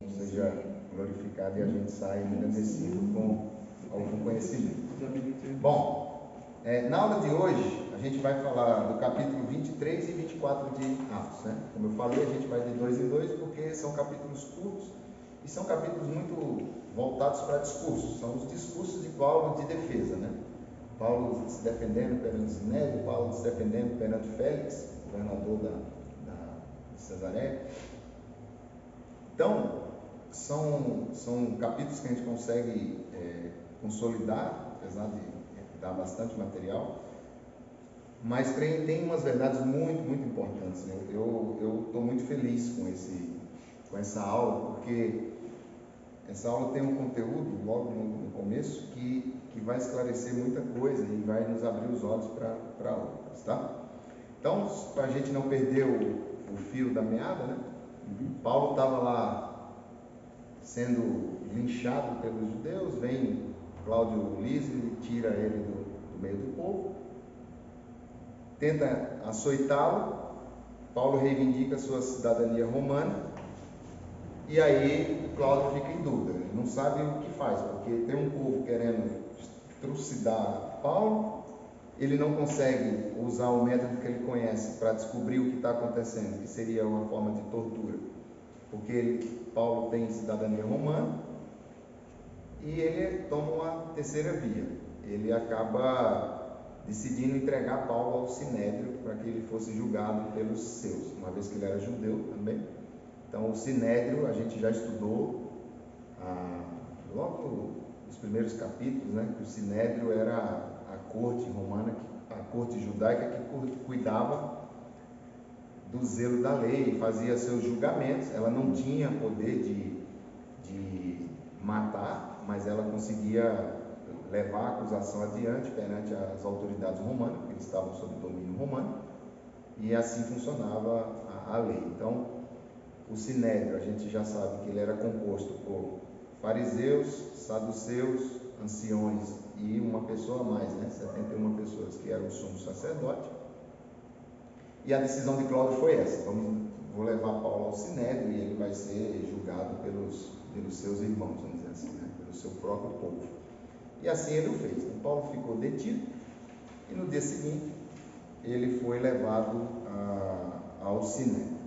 seja glorificado e a gente sai engrandecido com algum conhecimento. Bom, na aula de hoje a gente vai falar do capítulo 23 e 24 de Atos, né? Como eu falei, a gente vai de dois em dois porque são capítulos curtos e são capítulos muito voltados para discursos. São os discursos de Paulo de defesa, né? Paulo se defendendo perante Sinédrio, Paulo se defendendo perante Félix, governador de Cesareia. Então, são capítulos que a gente consegue consolidar, apesar de dar bastante material, mas tem umas verdades muito, muito importantes, né? Eu estou muito feliz com essa aula, porque essa aula tem um conteúdo, logo no começo, que vai esclarecer muita coisa e vai nos abrir os olhos para outras, tá? Então, para a gente não perder o fio da meada, né? Paulo estava lá sendo linchado pelos judeus, vem Cláudio Lísio e tira ele do meio do povo, tenta açoitá-lo. Paulo reivindica sua cidadania romana, e aí Cláudio fica em dúvida, ele não sabe o que faz, porque tem um povo querendo trucidar Paulo, ele não consegue usar o método que ele conhece para descobrir o que está acontecendo, que seria uma forma de tortura, porque Paulo tem cidadania romana, e ele toma uma terceira via. Ele acaba decidindo entregar Paulo ao Sinédrio para que ele fosse julgado pelos seus, uma vez que ele era judeu também. Então o Sinédrio a gente já estudou logo nos primeiros capítulos, né, que o Sinédrio era a corte romana, a corte judaica que cuidava do zelo da lei, fazia seus julgamentos. Ela não tinha poder de matar, mas ela conseguia levar a acusação adiante perante as autoridades romanas, porque eles estavam sob domínio romano, e assim funcionava a lei. Então, o Sinédrio, a gente já sabe que ele era composto por fariseus, saduceus, anciões e uma pessoa a mais, né? 71 pessoas, que era o sumo sacerdote. E a decisão de Cláudio foi essa: vou levar Paulo ao Sinédrio e ele vai ser julgado pelos seus irmãos, vamos dizer assim, né? Pelo seu próprio povo. E assim ele o fez. Então, Paulo ficou detido e no dia seguinte ele foi levado ao Sinédrio.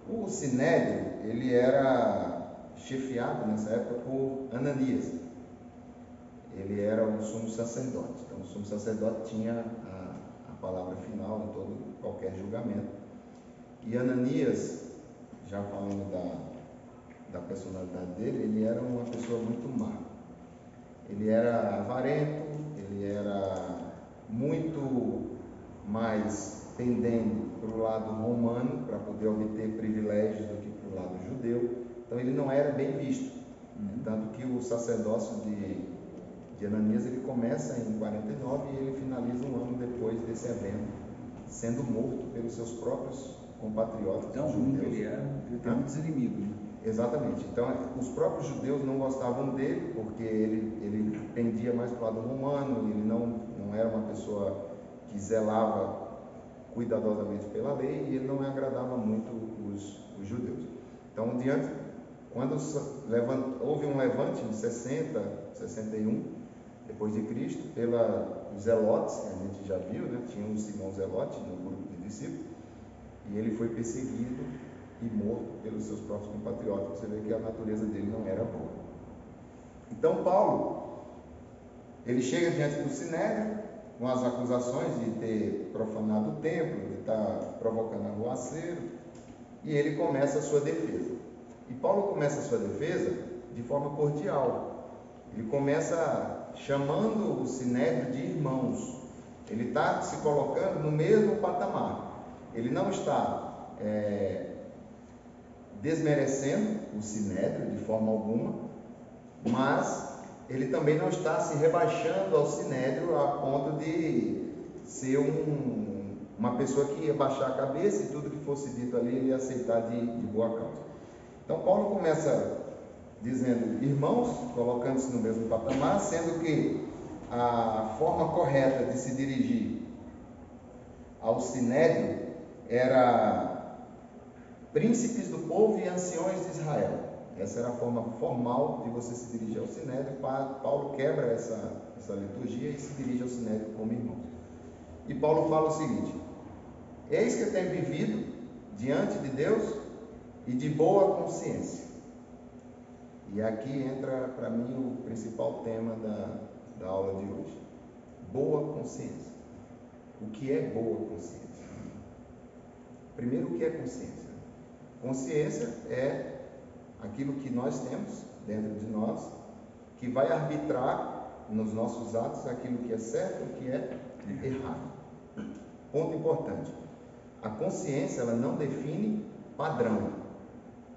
O Sinédrio, ele era chefiado nessa época por Ananias. Ele era o sumo sacerdote. Então o sumo sacerdote tinha a palavra final em qualquer julgamento. E Ananias, já falando da personalidade dele, ele era uma pessoa muito má. Ele era avarento, ele era muito mais pendendo para o lado romano, para poder obter privilégios, do que para o lado judeu. Então ele não era bem visto. Tanto que o sacerdócio de Ananias, ele começa em 49 e ele finaliza um ano depois desse evento, sendo morto pelos seus próprios compatriotas. Então, judeus. Ele tem muitos inimigos, né? Exatamente. Então, os próprios judeus não gostavam dele, porque ele pendia mais para o lado romano, ele não era uma pessoa que zelava cuidadosamente pela lei, e ele não agradava muito os judeus. Então, quando houve um levante em 60, 61, depois de Cristo, pelos zelotes, que a gente já viu, né? Tinha um Simão Zelote no grupo de discípulos, e ele foi perseguido e morto pelos seus próprios compatriotas. Você vê que a natureza dele não era boa. Então Paulo, ele chega diante do Sinédrio com as acusações de ter profanado o templo, de estar provocando arruaceiro, e ele começa a sua defesa. E Paulo começa a sua defesa de forma cordial. Ele começa chamando o Sinédrio de irmãos. Ele está se colocando no mesmo patamar. Ele não está desmerecendo o Sinédrio de forma alguma, mas ele também não está se rebaixando ao Sinédrio a ponto de ser uma pessoa que ia baixar a cabeça e tudo que fosse dito ali ele ia aceitar de boa causa. Então Paulo começa dizendo irmãos, colocando-se no mesmo patamar, sendo que a forma correta de se dirigir ao Sinédrio era príncipes do povo e anciões de Israel. Essa era a forma formal de você se dirigir ao Sinédrio. Paulo quebra essa liturgia e se dirige ao Sinédrio como irmão. E Paulo fala o seguinte: eis que tenho vivido diante de Deus e de boa consciência. E aqui entra para mim o principal tema da aula de hoje. Boa consciência. O que é boa consciência? Primeiro, o que é consciência? Consciência é aquilo que nós temos dentro de nós, que vai arbitrar nos nossos atos aquilo que é certo e o que é errado. Ponto importante: a consciência, ela não define padrão,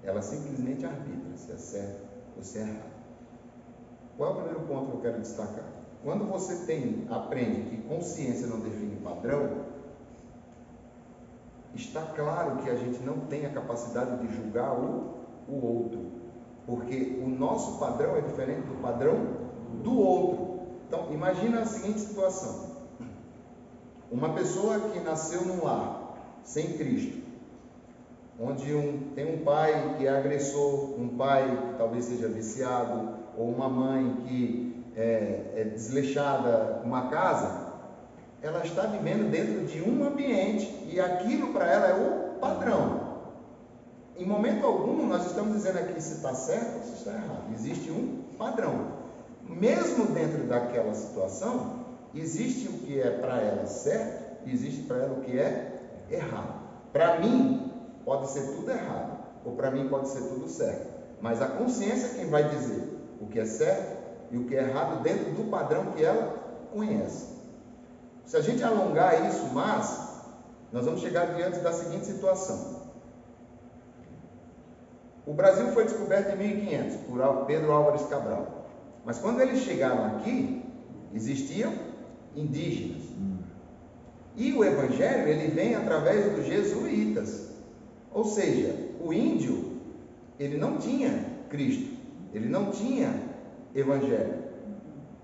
ela simplesmente arbitra se é certo ou se é errado. Qual é o primeiro ponto que eu quero destacar? Quando você aprende que consciência não define padrão, está claro que a gente não tem a capacidade de julgar o outro, porque o nosso padrão é diferente do padrão do outro. Então, imagina a seguinte situação: uma pessoa que nasceu num lar sem Cristo, onde tem um pai que é agressor, um pai que talvez seja viciado, ou uma mãe que é desleixada, uma casa, ela está vivendo dentro de um ambiente e aquilo para ela é o padrão. Em momento algum nós estamos dizendo aqui se está certo ou se está errado. Existe um padrão. Mesmo dentro daquela situação, existe o que é para ela certo e existe para ela o que é errado. Para mim pode ser tudo errado, ou para mim pode ser tudo certo, mas a consciência é quem vai dizer o que é certo e o que é errado dentro do padrão que ela conhece. Se a gente alongar isso mais, nós vamos chegar diante da seguinte situação: o Brasil foi descoberto em 1500 por Pedro Álvares Cabral, mas quando eles chegaram aqui, existiam indígenas. E o Evangelho, ele vem através dos jesuítas. Ou seja, o índio, ele não tinha Cristo, ele não tinha Evangelho.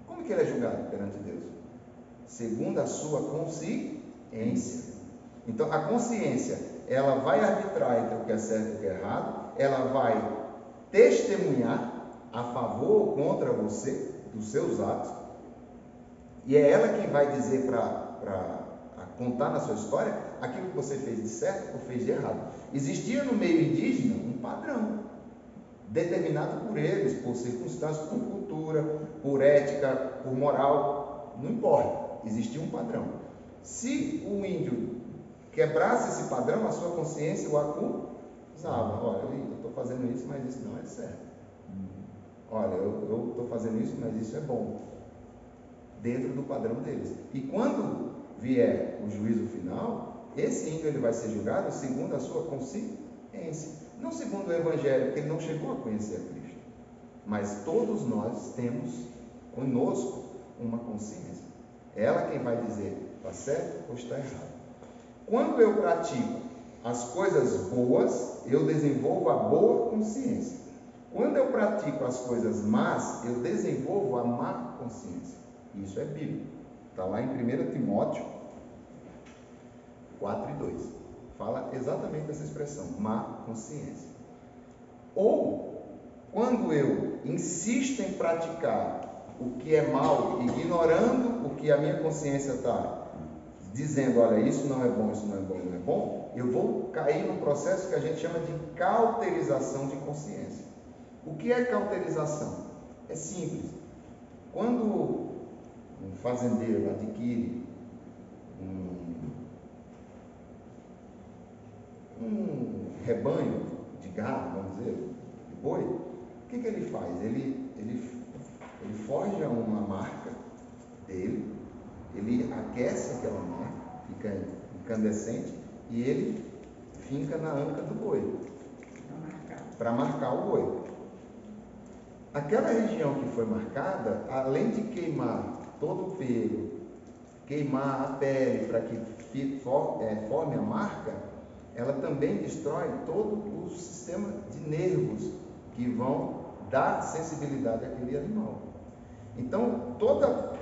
Como que ele é julgado perante Deus? Segundo a sua consciência. Então, a consciência, ela vai arbitrar entre o que é certo e o que é errado, ela vai testemunhar a favor ou contra você, dos seus atos, e é ela quem vai dizer para contar na sua história aquilo que você fez de certo ou fez de errado. Existia no meio indígena um padrão, determinado por eles, por circunstâncias, por cultura, por ética, por moral, não importa, existia um padrão. Se o índio quebrasse esse padrão, a sua consciência o acusava: olha, eu estou fazendo isso, mas isso não é certo. Olha, eu estou fazendo isso, mas isso é bom, dentro do padrão deles. E quando vier o juízo final, esse índio ele vai ser julgado segundo a sua consciência, não segundo o Evangelho, porque ele não chegou a conhecer a Cristo. Mas todos nós temos conosco uma consciência. Ela quem vai dizer está certo ou está errado. Quando eu pratico as coisas boas, eu desenvolvo a boa consciência. Quando eu pratico as coisas más, eu desenvolvo a má consciência. Isso é bíblico. Está lá em 1 Timóteo 4:2. Fala exatamente essa expressão, má consciência. Ou, quando eu insisto em praticar o que é mal, ignorando o que a minha consciência está dizendo: olha, isso não é bom, isso não é bom, não é bom, eu vou cair num processo que a gente chama de cauterização de consciência. O que é cauterização? É simples. Quando um fazendeiro adquire um rebanho de gado, vamos dizer, de boi, o que ele faz? Ele forja uma marca dele, ele aquece aquela marca, fica incandescente, e ele finca na anca do boi, para marcar o boi. Aquela região que foi marcada, além de queimar todo o pelo, queimar a pele para que forme a marca, ela também destrói todo o sistema de nervos que vão dar sensibilidade àquele animal. Então,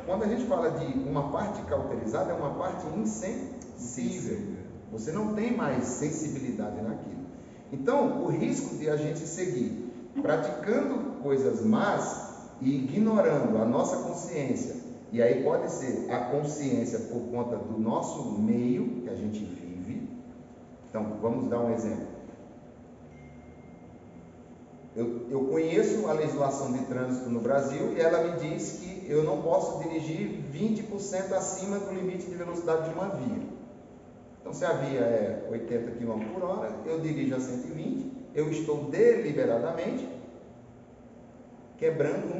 quando a gente fala de uma parte cauterizada, é uma parte insensível. Você não tem mais sensibilidade naquilo. Então, o risco de a gente seguir praticando coisas más e ignorando a nossa consciência. E aí pode ser a consciência por conta do nosso meio que a gente vive. Então, vamos dar um exemplo. Eu conheço a legislação de trânsito no Brasil e ela me diz que eu não posso dirigir 20% acima do limite de velocidade de uma via. Então, se a via é 80 km por hora, eu dirijo a 120, eu estou deliberadamente quebrando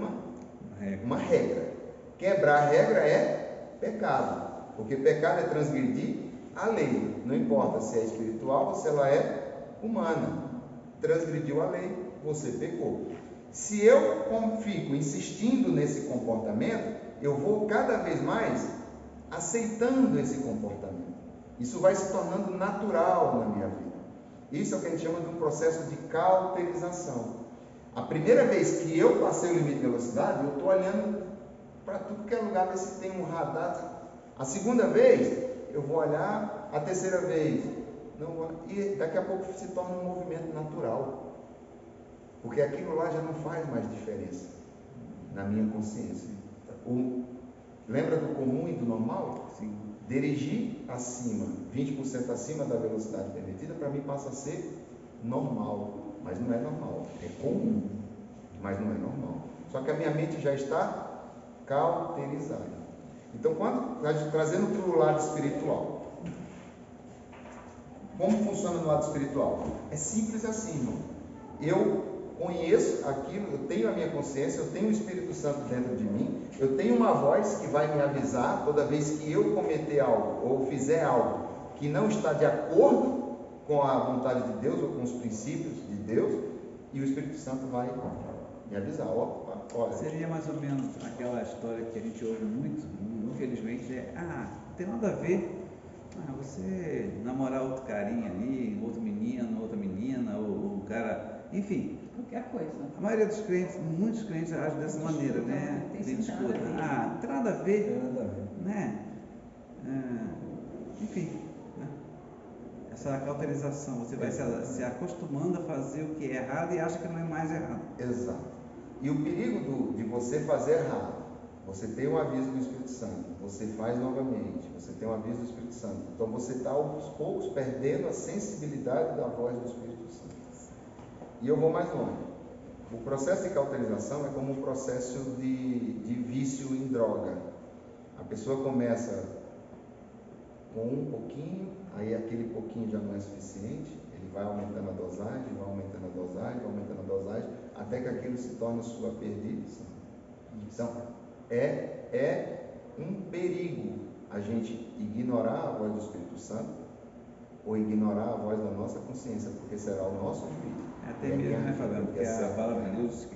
uma regra. Quebrar a regra é pecado, porque pecado é transgredir a lei, não importa se é espiritual ou se ela é humana. Transgrediu a lei, você pecou. Se eu fico insistindo nesse comportamento, eu vou cada vez mais aceitando esse comportamento. Isso vai se tornando natural na minha vida. Isso é o que a gente chama de um processo de cauterização. A primeira vez que eu passei o limite de velocidade, eu estou olhando para tudo que é lugar, ver se tem um radar. A segunda vez, eu vou olhar. A terceira vez, não, e daqui a pouco se torna um movimento natural. Porque aquilo lá já não faz mais diferença na minha consciência. Lembra do comum e do normal? Sim. Dirigir acima, 20% acima da velocidade permitida, para mim passa a ser normal. Mas não é normal, é comum, mas não é normal. Só que a minha mente já está cauterizada. Então, trazendo para o lado espiritual, como funciona no lado espiritual? É simples assim, irmão. Eu conheço aquilo, eu tenho a minha consciência, eu tenho o Espírito Santo dentro de mim, eu tenho uma voz que vai me avisar toda vez que eu cometer algo ou fizer algo que não está de acordo com a vontade de Deus ou com os princípios de Deus, e o Espírito Santo vai me avisar. Olha. Seria mais ou menos aquela história que a gente ouve muito, infelizmente, não tem nada a ver. Você namorar outro carinha ali, outro menino, outra menina, ou um cara, enfim. Qualquer coisa. A maioria dos crentes, muitos crentes agem dessa maneira, né? Tem disputa. Não tem nada a ver, né? Enfim, né? Essa cauterização, você vai se acostumando a fazer o que é errado e acha que não é mais errado. Exato. E o perigo de você fazer errado, você tem um aviso do Espírito Santo, você faz novamente, você tem um aviso do Espírito Santo. Então você está aos poucos perdendo a sensibilidade da voz do Espírito Santo. E eu vou mais longe. O processo de cauterização é como um processo de vício em droga. A pessoa começa com um pouquinho, aí aquele pouquinho já não é suficiente, ele vai aumentando a dosagem, vai aumentando a dosagem, vai aumentando a dosagem, até que aquilo se torna sua perdição. Então, é um perigo a gente ignorar a voz do Espírito Santo ou ignorar a voz da nossa consciência, porque será o nosso juízo. Até mesmo, né, Fabiano? Porque a palavra de Deus,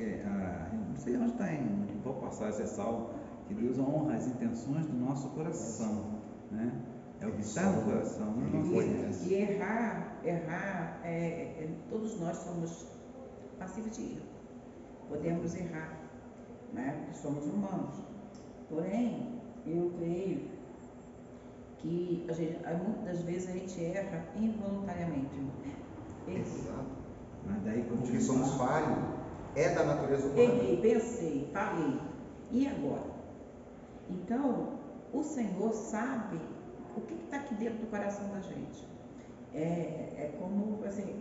não sei onde está, vou passar esse salmo, que Deus honra as intenções do nosso coração, né? É o que está no coração. E errar, todos nós somos passivos de erro. Podemos errar, né? Porque somos humanos. Porém, eu creio que muitas das vezes a gente erra involuntariamente. Exato. Mas daí porque somos falhos, é da natureza humana. Errei, pensei, falei. E agora? Então, o Senhor sabe o que está aqui dentro do coração da gente. É como assim,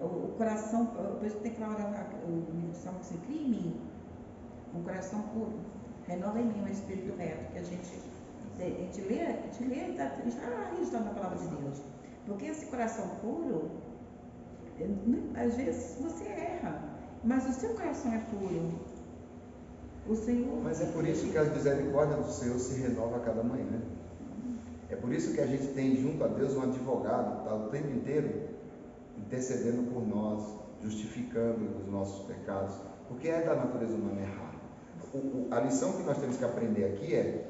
o coração, por isso tem que orar o livro de Salmo que se cria em mim, um coração puro, renova em mim um espírito reto, que a gente lê, está na palavra de Deus. Porque esse coração puro, às vezes você erra, mas o seu coração é puro. O Senhor. Mas é por isso que a misericórdia do Senhor se renova a cada manhã. É por isso que a gente tem junto a Deus um advogado que está o tempo inteiro intercedendo por nós, justificando os nossos pecados, porque é da natureza humana errar. A lição que nós temos que aprender aqui é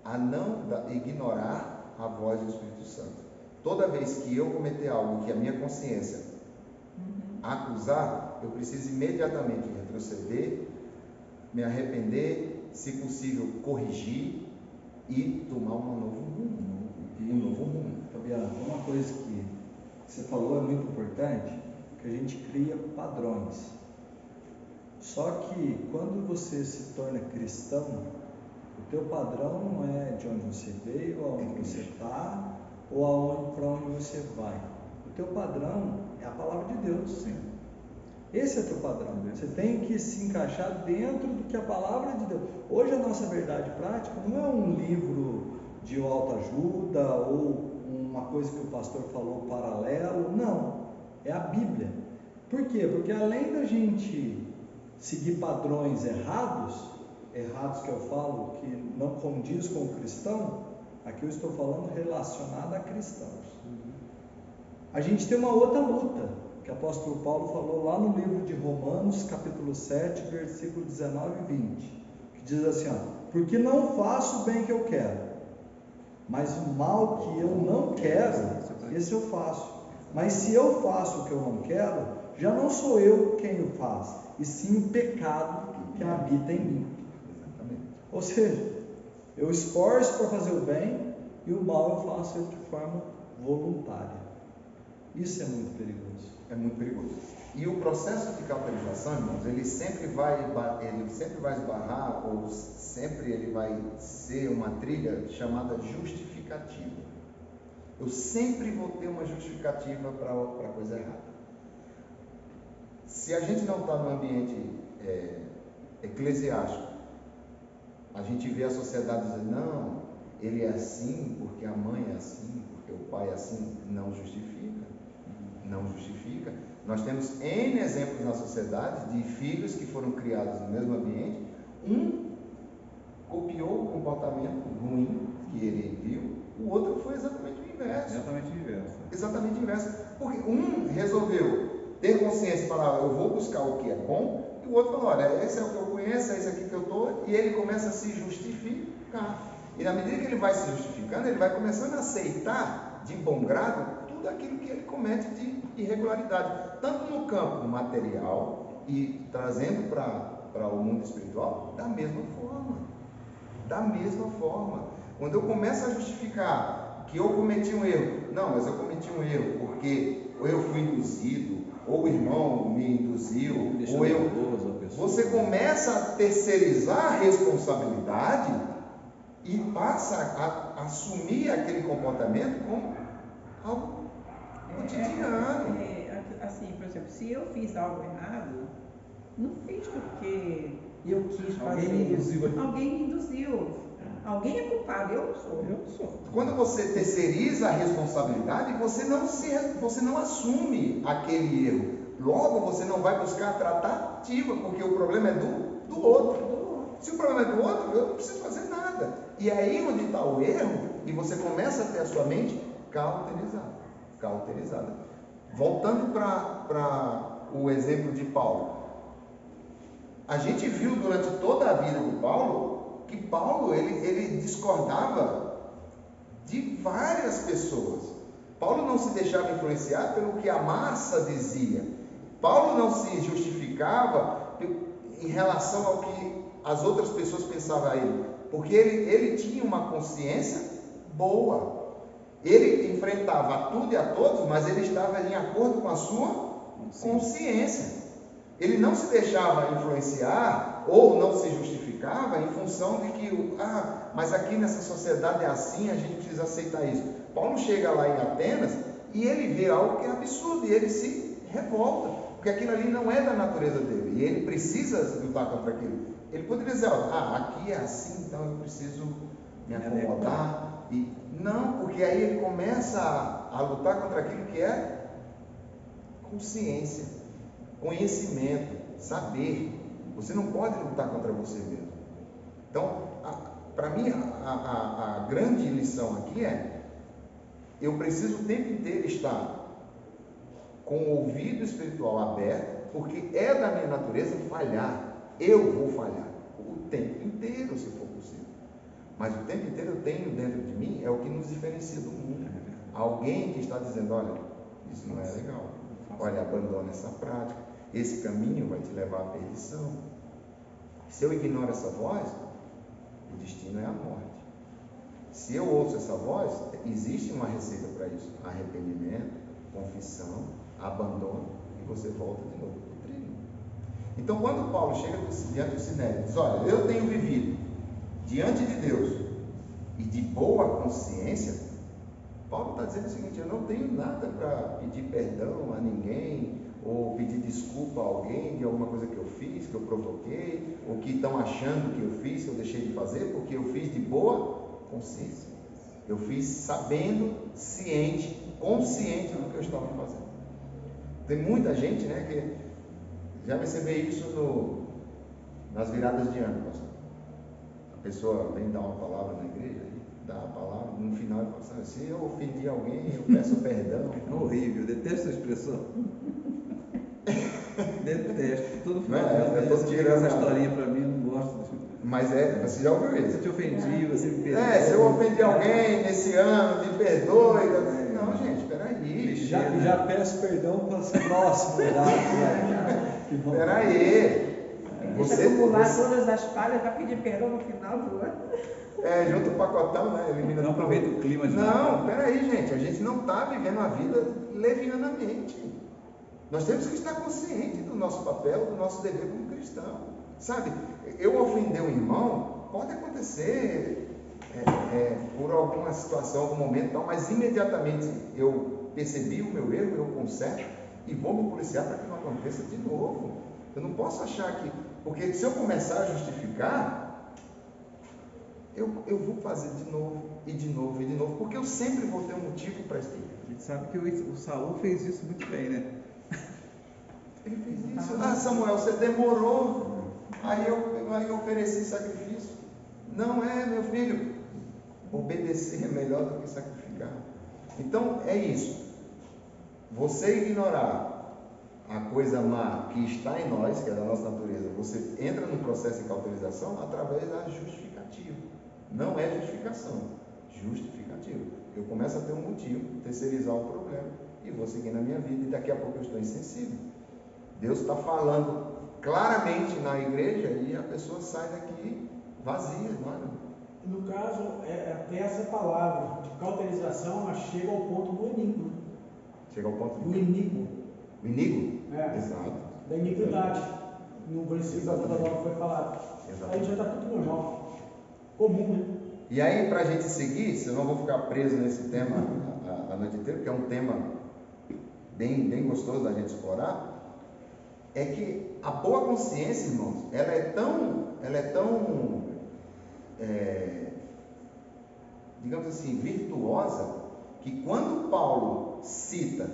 a não ignorar a voz do Espírito Santo. Toda vez que eu cometer algo que a minha consciência acusar, eu preciso imediatamente retroceder, me arrepender, se possível corrigir e tomar um novo rumo. Fabiano, uma coisa que você falou é muito importante, que a gente cria padrões. Só que quando você se torna cristão, o teu padrão não é de onde você veio, aonde você está, ou para onde você vai. O teu padrão é a palavra de Deus. Sim. Esse é teu padrão. Você tem que se encaixar dentro do que a palavra de Deus. Hoje a nossa verdade prática não é um livro de autoajuda ou uma coisa que o pastor falou paralelo. Não. É a Bíblia. Por quê? Porque além da gente seguir padrões errados que eu falo que não condiz com o cristão, aqui eu estou falando relacionado a cristãos. A gente tem uma outra luta, que o apóstolo Paulo falou lá no livro de Romanos, capítulo 7, versículo 19 e 20, que diz assim, porque não faço o bem que eu quero, mas o mal que eu não quero, esse eu faço. Mas se eu faço o que eu não quero, já não sou eu quem o faz, e sim o pecado que habita em mim. Ou seja, eu esforço para fazer o bem e o mal eu faço de forma voluntária. Isso é muito perigoso. É muito perigoso. E o processo de cauterização, irmãos, ele sempre vai esbarrar, ou sempre ele vai ser uma trilha chamada justificativa. Eu sempre vou ter uma justificativa para a coisa errada. Se a gente não está no ambiente eclesiástico, a gente vê a sociedade dizendo, não, ele é assim porque a mãe é assim, porque o pai é assim. Não justifica. Não justifica. Nós temos N exemplos na sociedade de filhos que foram criados no mesmo ambiente. Um copiou o comportamento ruim que ele viu, o outro foi exatamente o inverso. Exatamente o inverso. Porque um resolveu ter consciência e falar, eu vou buscar o que é bom, e o outro falou, olha, esse é o que eu conheço, é esse aqui que eu estou, e ele começa a se justificar. E na medida que ele vai se justificando, ele vai começando a aceitar de bom grado tudo aquilo que ele comete de irregularidade, tanto no campo material e trazendo para o mundo espiritual, da mesma forma. Da mesma forma. Quando eu começo a justificar que eu cometi um erro, não, mas eu cometi um erro porque ou eu fui induzido, ou o irmão me induziu, ou eu... Você começa a terceirizar a responsabilidade e passa a assumir aquele comportamento como algo cotidiano. Assim, por exemplo, se eu fiz algo errado, não fiz porque eu quis fazer. Alguém me induziu. Alguém é culpado, eu sou. Quando você terceiriza a responsabilidade, você não assume aquele erro. Logo, você não vai buscar a tratativa, porque o problema é do outro. Se o problema é do outro, eu não preciso fazer nada. E é aí onde está o erro, e você começa a ter a sua mente cauterizada. Voltando para o exemplo de Paulo. A gente viu durante toda a vida do Paulo, que Paulo ele discordava de várias pessoas. Paulo não se deixava influenciar pelo que a massa dizia. Paulo não se justificava em relação ao que as outras pessoas pensavam a ele, porque ele tinha uma consciência boa. Ele enfrentava a tudo e a todos, mas ele estava em acordo com a sua consciência. Ele não se deixava influenciar ou não se justificava em função de que, mas aqui nessa sociedade é assim, a gente precisa aceitar isso. Paulo chega lá em Atenas e ele vê algo que é absurdo e ele se revolta, porque aquilo ali não é da natureza dele e ele precisa lutar contra aquilo. Ele poderia dizer, aqui é assim, então eu preciso me acomodar. Não, porque aí ele começa a lutar contra aquilo que é consciência, conhecimento, saber. Você não pode lutar contra você mesmo. Então, para mim, a grande lição aqui é: eu preciso o tempo inteiro estar com o ouvido espiritual aberto, porque é da minha natureza falhar. Eu vou falhar o tempo inteiro, se for possível. Mas o tempo inteiro eu tenho dentro de mim, é o que nos diferencia do mundo. Alguém que está dizendo, olha, isso não é legal. Olha, abandona essa prática. Esse caminho vai te levar à perdição. Se eu ignoro essa voz, o destino é a morte. Se eu ouço essa voz, existe uma receita para isso. Arrependimento, confissão, abandono, e você volta de novo para o trilho. Então, quando Paulo chega diante do Sinédrio e diz: olha, eu tenho vivido diante de Deus e de boa consciência, Paulo está dizendo o seguinte: eu não tenho nada para pedir perdão a ninguém, ou pedir desculpa a alguém de alguma coisa que eu fiz, que eu provoquei, ou que estão achando que eu fiz, que eu deixei de fazer, porque eu fiz de boa consciência. Eu fiz sabendo, ciente, consciente do que eu estava fazendo. Tem muita gente, né, que já vai ver isso nas viradas de ano, pastor. A pessoa vem dar uma palavra na igreja, dá a palavra, no final ele fala assim: se eu ofendi alguém, eu peço perdão. É horrível, detesto essa expressão. Detesto. Todo final de ano eu tô tirando essa historinha para mim, eu não gosto disso. Mas você já ouviu isso? Eu te ofendi, você me perdoou. Se eu ofendi alguém nesse ano, me perdoe. Não, gente, peraí. Já peço perdão para as próximas datas. Peraí. Deixa acumular todas as palhas para pedir perdão no final do ano. Junto o pacotão, né? Elimina. Não aproveita o clima de Não, peraí, gente. A gente não está vivendo a vida levianamente. Nós temos que estar conscientes do nosso papel, do nosso dever como cristão. Sabe, eu ofender um irmão, pode acontecer por alguma situação, algum momento, tal, mas imediatamente eu percebi o meu erro, eu conserto e vou me policiar para que não aconteça de novo. Eu não posso achar que, porque se eu começar a justificar, eu vou fazer de novo, e de novo, e de novo, porque eu sempre vou ter um motivo para isso. A gente sabe que o Saul fez isso muito bem, né? Ele fez isso. Samuel, você demorou. Aí eu ofereci sacrifício. Não é, meu filho. Obedecer é melhor do que sacrificar. Então é isso. Você ignorar a coisa má que está em nós, que é da nossa natureza, você entra no processo de cauterização através da justificativa. Não é justificação, justificativa. Eu começo a ter um motivo, terceirizar o problema e vou seguir na minha vida, e daqui a pouco eu estou insensível. Deus está falando claramente na igreja e a pessoa sai daqui vazia, não é? No caso, até essa palavra de cauterização, ela chega ao ponto do enigma. Chega ao ponto do inimigo. O inimigo? Exato. Da iniquidade. No versículo da nova foi falado. Exato. Aí já está tudo normal. Comum, né? E aí, para a gente seguir, senão eu vou ficar preso nesse tema a noite inteira, porque é um tema bem gostoso da gente explorar, é que a boa consciência, irmãos, ela é tão digamos assim, virtuosa, que quando Paulo cita,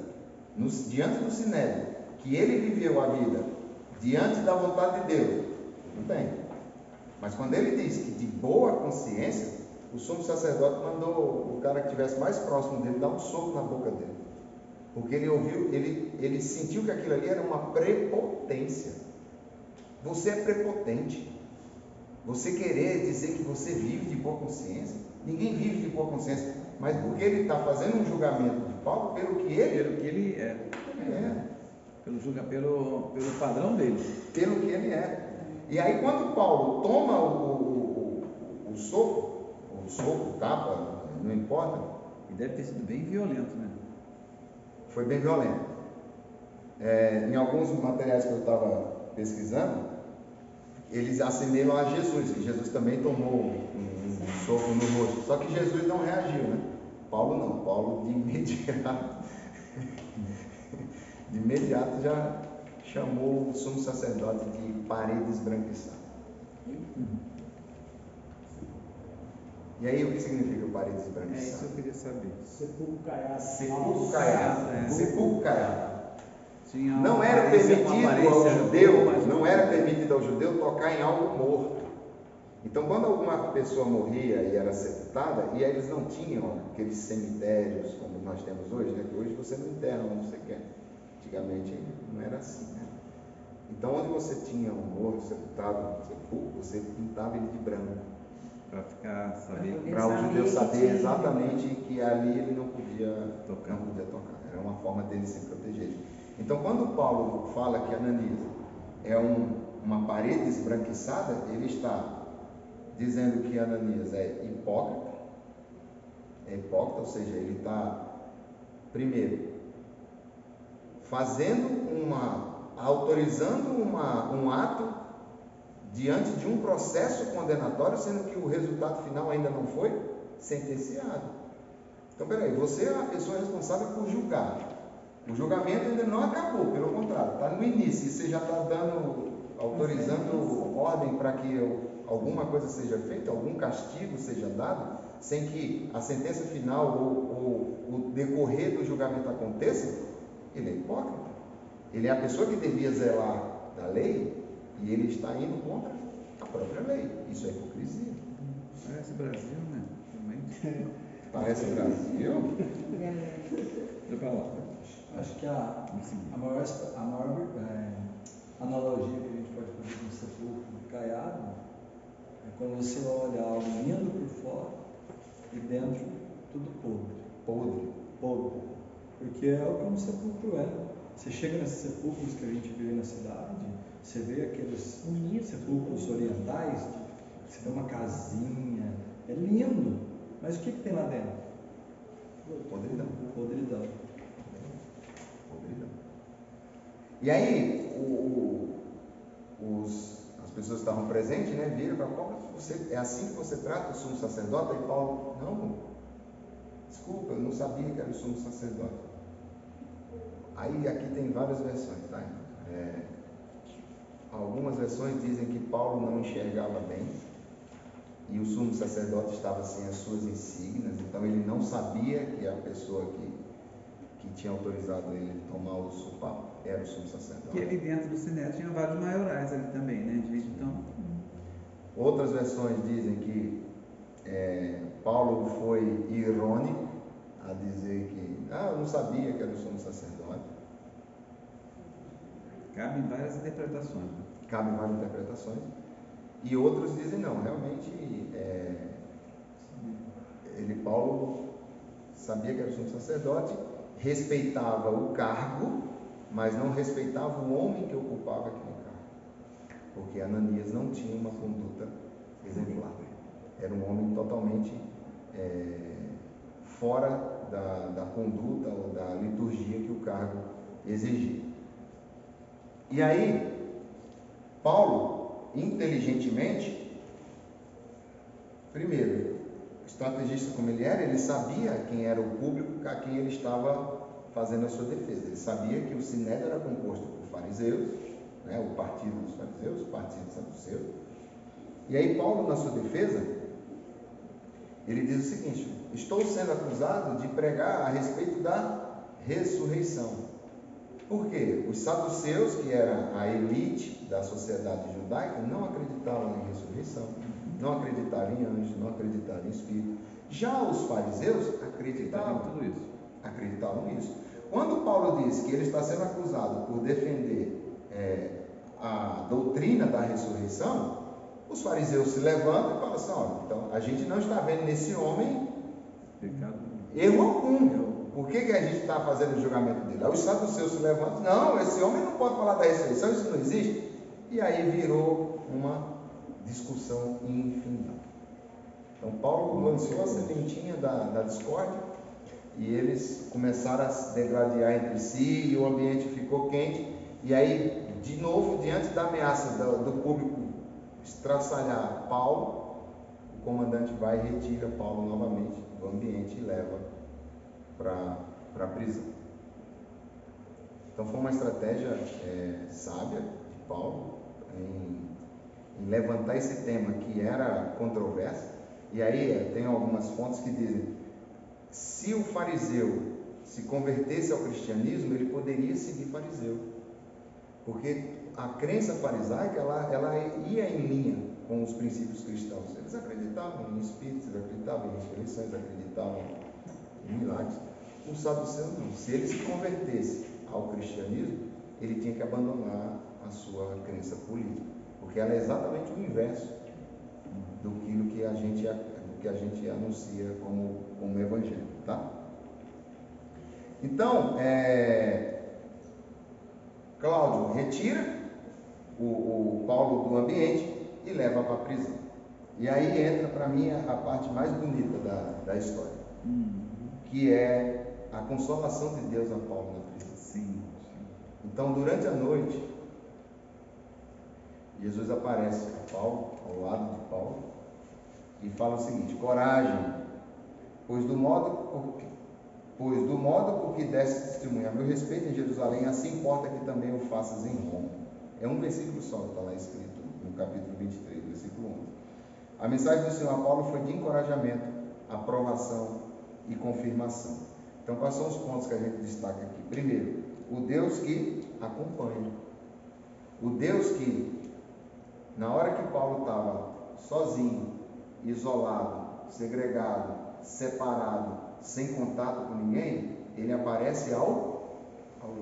diante do Sinédrio, que ele viveu a vida diante da vontade de Deus, tudo bem, mas quando ele diz que de boa consciência, o sumo sacerdote mandou o cara que estivesse mais próximo dele dar um soco na boca dele, porque ele ouviu, ele sentiu que aquilo ali era uma prepotência. Você é prepotente. Você querer dizer que você vive de boa consciência, ninguém vive de boa consciência, mas porque ele está fazendo um julgamento de Paulo pelo que ele é. Pelo padrão dele. Pelo que ele é. E aí quando Paulo toma o soco, o tapa, não importa. E deve ter sido bem violento, né? Foi bem violento. Em alguns materiais que eu estava pesquisando, eles assemelham a Jesus, que Jesus também tomou um soco no rosto, só que Jesus não reagiu, né? Paulo não, Paulo de imediato já chamou o sumo sacerdote de parede esbranquiçada. E aí o que significa parede esbranquiçada? Isso eu queria saber. Sepulcro caiado. Sepulcro caiado. Não era permitido ao judeu tocar em algo morto. Então, quando alguma pessoa morria e era sepultada, e eles não tinham aqueles cemitérios como nós temos hoje, né? Que hoje você não enterra onde você quer. Antigamente não era assim, né? Então, onde você tinha um morto sepultado, você pintava ele de branco. Para o judeu saber exatamente que ali ele não podia tocar. Era uma forma dele se proteger. Então, quando Paulo fala que Ananias é uma parede esbranquiçada, ele está dizendo que Ananias é hipócrita, ou seja, ele está, primeiro, fazendo autorizando um ato diante de um processo condenatório, sendo que o resultado final ainda não foi sentenciado. Então, peraí, você é a pessoa responsável por julgar. O julgamento ainda não acabou, pelo contrário, está no início, e você já está autorizando ordem para que alguma coisa seja feita, algum castigo seja dado, sem que a sentença final ou o decorrer do julgamento aconteça. Ele é hipócrita. Ele é a pessoa que devia zelar da lei e ele está indo contra a própria lei. Isso é hipocrisia. Parece Brasil, né? Também. Parece Brasil? Deixa pra lá. Acho que a maior analogia que a gente pode fazer com o sepulcro caiado é quando você olha algo lindo por fora e dentro tudo podre. Porque é o que um sepulcro é. Você chega nesses sepulcros que a gente vê na cidade, você vê aqueles sepulcros orientais, você vê uma casinha, é lindo, mas o que tem lá dentro? Podridão. E aí, as pessoas que estavam presentes, né, viram para Paulo: é assim que você trata o sumo sacerdote? E Paulo: não, desculpa, eu não sabia que era o sumo sacerdote. Aí aqui tem várias versões, tá? Algumas versões dizem que Paulo não enxergava bem e o sumo sacerdote estava sem as suas insígnias, então ele não sabia que a pessoa que tinha autorizado ele a tomar o supapo era o sumo sacerdote. Que ali dentro do Sinédrio tinha vários maiorais ali também, né? Então... Outras versões dizem que Paulo foi irônico a dizer que eu não sabia que era o sumo sacerdote. Cabem várias interpretações. E outros dizem não, realmente Paulo sabia que era o sumo sacerdote, respeitava o cargo, mas não respeitava o homem que ocupava aquele cargo, porque Ananias não tinha uma conduta exemplar, era um homem totalmente fora da conduta ou da liturgia que o cargo exigia. E aí, Paulo, inteligentemente, primeiro, estrategista como ele era, ele sabia quem era o público a quem ele estava fazendo a sua defesa. Ele sabia que o Sinédrio era composto por fariseus, né, o partido dos fariseus, o partido dos saduceus. E aí Paulo, na sua defesa, ele diz o seguinte: estou sendo acusado de pregar a respeito da ressurreição. Por quê? Os saduceus, que era a elite da sociedade judaica, não acreditavam em ressurreição, não acreditavam em anjos, não acreditavam em espírito. Já os fariseus acreditavam nisso. Quando Paulo diz que ele está sendo acusado por defender a doutrina da ressurreição, os fariseus se levantam e falam assim: olha, então a gente não está vendo nesse homem erro algum. Por que a gente está fazendo o julgamento dele? Aí os saduceus se levantam: não, esse homem não pode falar da ressurreição, isso não existe. E aí virou uma discussão infindável. Então Paulo lançou a sementinha da discórdia e eles começaram a se degladiar entre si e o ambiente ficou quente. E aí, de novo, diante da ameaça do público estraçalhar Paulo, o comandante vai e retira Paulo novamente do ambiente e leva para a prisão. Então foi uma estratégia sábia de Paulo em levantar esse tema que era controverso. E aí tem algumas fontes que dizem: se o fariseu se convertesse ao cristianismo, ele poderia seguir fariseu, porque a crença farisaica ela ia em linha com os princípios cristãos. Eles acreditavam em espíritos, acreditavam em ressurreições, acreditavam em milagres. O saduceu não. Se ele se convertesse ao cristianismo, ele tinha que abandonar a sua crença política, porque ela é exatamente o inverso do que a gente anuncia como evangelho, tá? Então, Cláudio retira o Paulo do ambiente e leva para a prisão. E aí entra para mim a parte mais bonita da história, que é a consolação de Deus a Paulo na prisão. Sim. Então, durante a noite, Jesus aparece a Paulo, ao lado de Paulo, e fala o seguinte: coragem, pois do modo por que deste testemunho a meu respeito em Jerusalém, assim importa que também o faças em Roma. É um versículo só que está lá escrito no capítulo 23, versículo 11. A mensagem do Senhor a Paulo foi de encorajamento, aprovação e confirmação. Então, quais são os pontos que a gente destaca aqui? Primeiro, o Deus que acompanha. O Deus que, na hora que Paulo estava sozinho, isolado, segregado, separado, sem contato com ninguém, ele aparece ao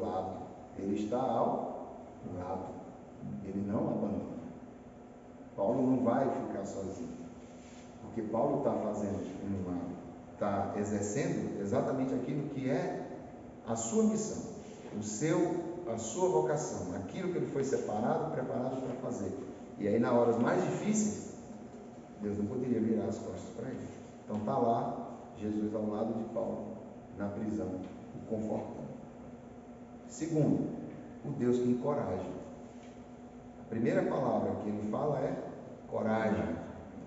lado. Ele está ao lado. Ele não abandona. Paulo não vai ficar sozinho. Porque Paulo está fazendo um lado, está exercendo exatamente aquilo que é a sua missão, a sua vocação, aquilo que ele foi separado, preparado para fazer. E aí, na horas mais difíceis, Deus não poderia virar as costas para ele. Então está lá Jesus ao lado de Paulo, na prisão, o confortando. Segundo, o Deus que encoraja. A primeira palavra que ele fala é coragem,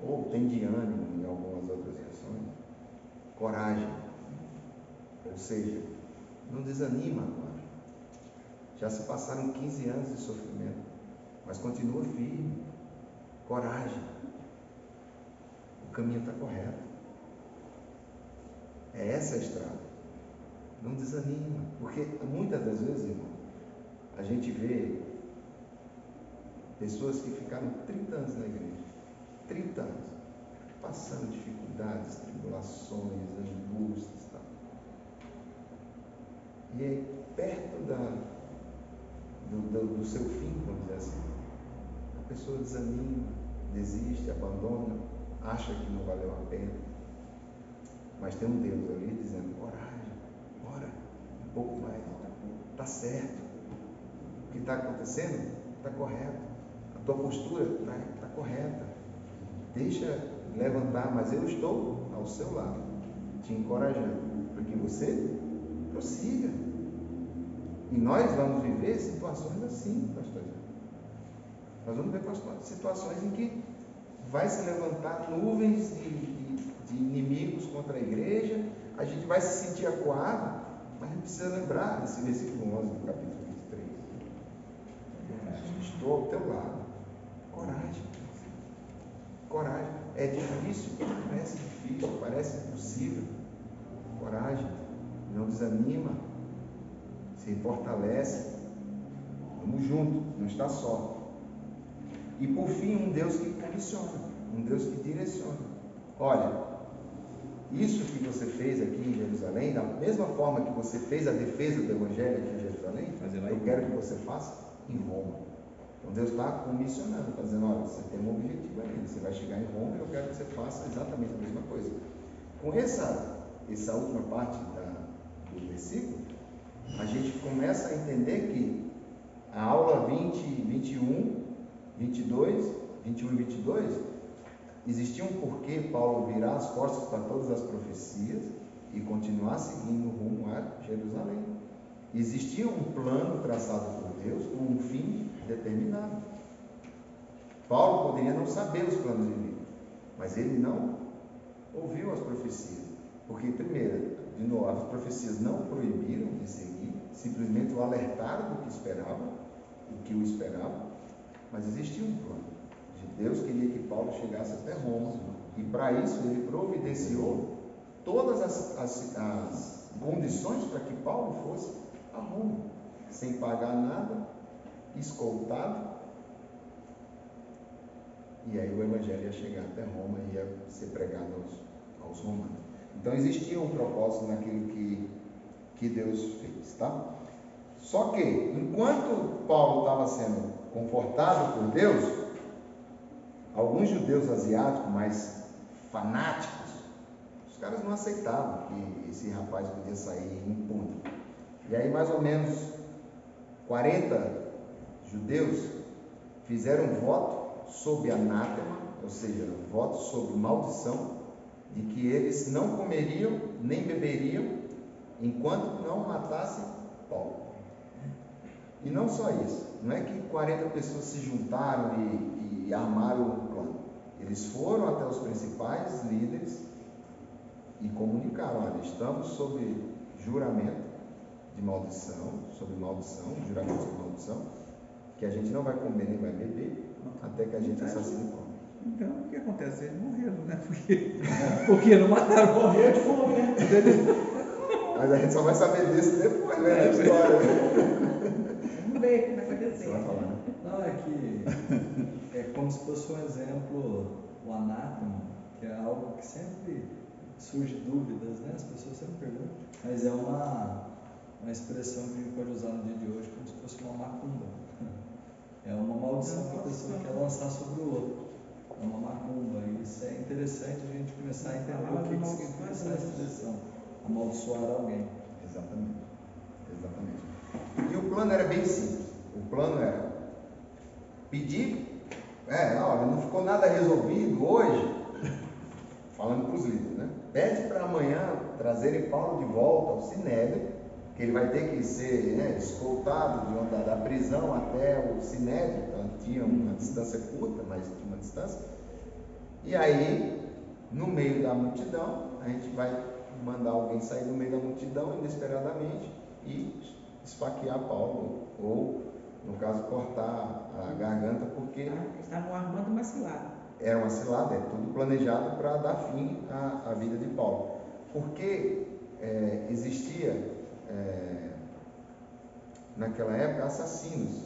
ou tem de ânimo em algumas outras versões. Coragem. Ou seja, não desanima agora. Já se passaram 15 anos de sofrimento, mas continua firme. Coragem. O caminho está correto. É essa a estrada. Não desanima, porque muitas das vezes, irmão, a gente vê pessoas que ficaram 30 anos na igreja, 30 anos, passando dificuldades, tribulações, angústias e tal. E aí, perto do seu fim, vamos dizer assim, a pessoa desanima, desiste, abandona, acha que não valeu a pena. Mas tem um Deus ali dizendo: coragem, bora, um pouco mais, está certo. O que está acontecendo está correto. A tua postura está correta. Deixa levantar, mas eu estou ao seu lado, te encorajando, para que você prossiga. E nós vamos viver situações assim, pastor. Nós vamos ver situações em que vai se levantar nuvens de inimigos contra a igreja, a gente vai se sentir acuado, mas a gente precisa lembrar desse versículo 11 do capítulo 23. Estou ao teu lado. Coragem. Coragem. É difícil, parece impossível. Coragem. Não desanima, se fortalece. Vamos junto, não está só. E por fim, um Deus que comisiona, um Deus que direciona. Olha, isso que você fez aqui em Jerusalém, da mesma forma que você fez a defesa do Evangelho aqui em Jerusalém, eu quero que você faça em Roma. Então Deus está comissionando, está dizendo: olha, você tem um objetivo aí, você vai chegar em Roma e eu quero que você faça exatamente a mesma coisa. Com essa última parte do versículo, a gente começa a entender que a aula 21 e 22, existia um porquê Paulo virar as costas para todas as profecias e continuar seguindo rumo a Jerusalém. Existia um plano traçado por Deus com um fim determinado. Paulo poderia não saber os planos de vida, mas ele não ouviu as profecias, porque, primeiro, de novo, as profecias não proibiram de seguir, simplesmente o alertaram do que o esperava, mas existia um plano. Deus queria que Paulo chegasse até Roma, e para isso ele providenciou todas as condições para que Paulo fosse a Roma, sem pagar nada, escoltado, e aí o Evangelho ia chegar até Roma e ia ser pregado aos romanos. Então existia um propósito naquilo que Deus fez, tá? Só que, enquanto Paulo estava sendo confortado por Deus, alguns judeus asiáticos mais fanáticos, os caras não aceitavam que esse rapaz podia sair impune. E aí mais ou menos 40 judeus fizeram um voto sob anátema, ou seja, um voto sob maldição, de que eles não comeriam nem beberiam enquanto não matassem Paulo. E não só isso, não é que 40 pessoas se juntaram e armaram um plano. Eles foram até os principais líderes e comunicaram: olha, estamos sob juramento de maldição, juramento de maldição, que a gente não vai comer nem vai beber até que a gente assassine Paulo. Então, o que acontece? Eles morreram, né? Porque não mataram. Morreu de fome, né? Mas a gente só vai saber disso depois, né? Da história. Vamos ver o que vai acontecer. Você vai falar, né? Não, é que é como se fosse um exemplo, o anátema, que é algo que sempre surge dúvidas, né? As pessoas sempre perguntam, mas é uma expressão que a gente pode usar no dia de hoje como se fosse uma macumba. É uma maldição que a pessoa quer lançar sobre o outro. É uma macumba. E isso é interessante a gente começar a entender o que significa essa expressão. Amaldiçoar alguém. Exatamente. Exatamente. E o plano era bem simples. O plano era pedir, olha, não ficou nada resolvido hoje, falando para os líderes, né? Pede para amanhã trazerem Paulo de volta ao Sinédrio, que ele vai ter que ser escoltado da prisão até o Sinédrio. Então tinha uma distância curta, mas tinha uma distância. E aí, no meio da multidão, a gente vai mandar alguém sair do meio da multidão inesperadamente e esfaquear Paulo, ou, no caso, cortar a garganta, porque estavam armando uma cilada. Era uma cilada, é tudo planejado para dar fim à vida de Paulo. Porque existia, naquela época, assassinos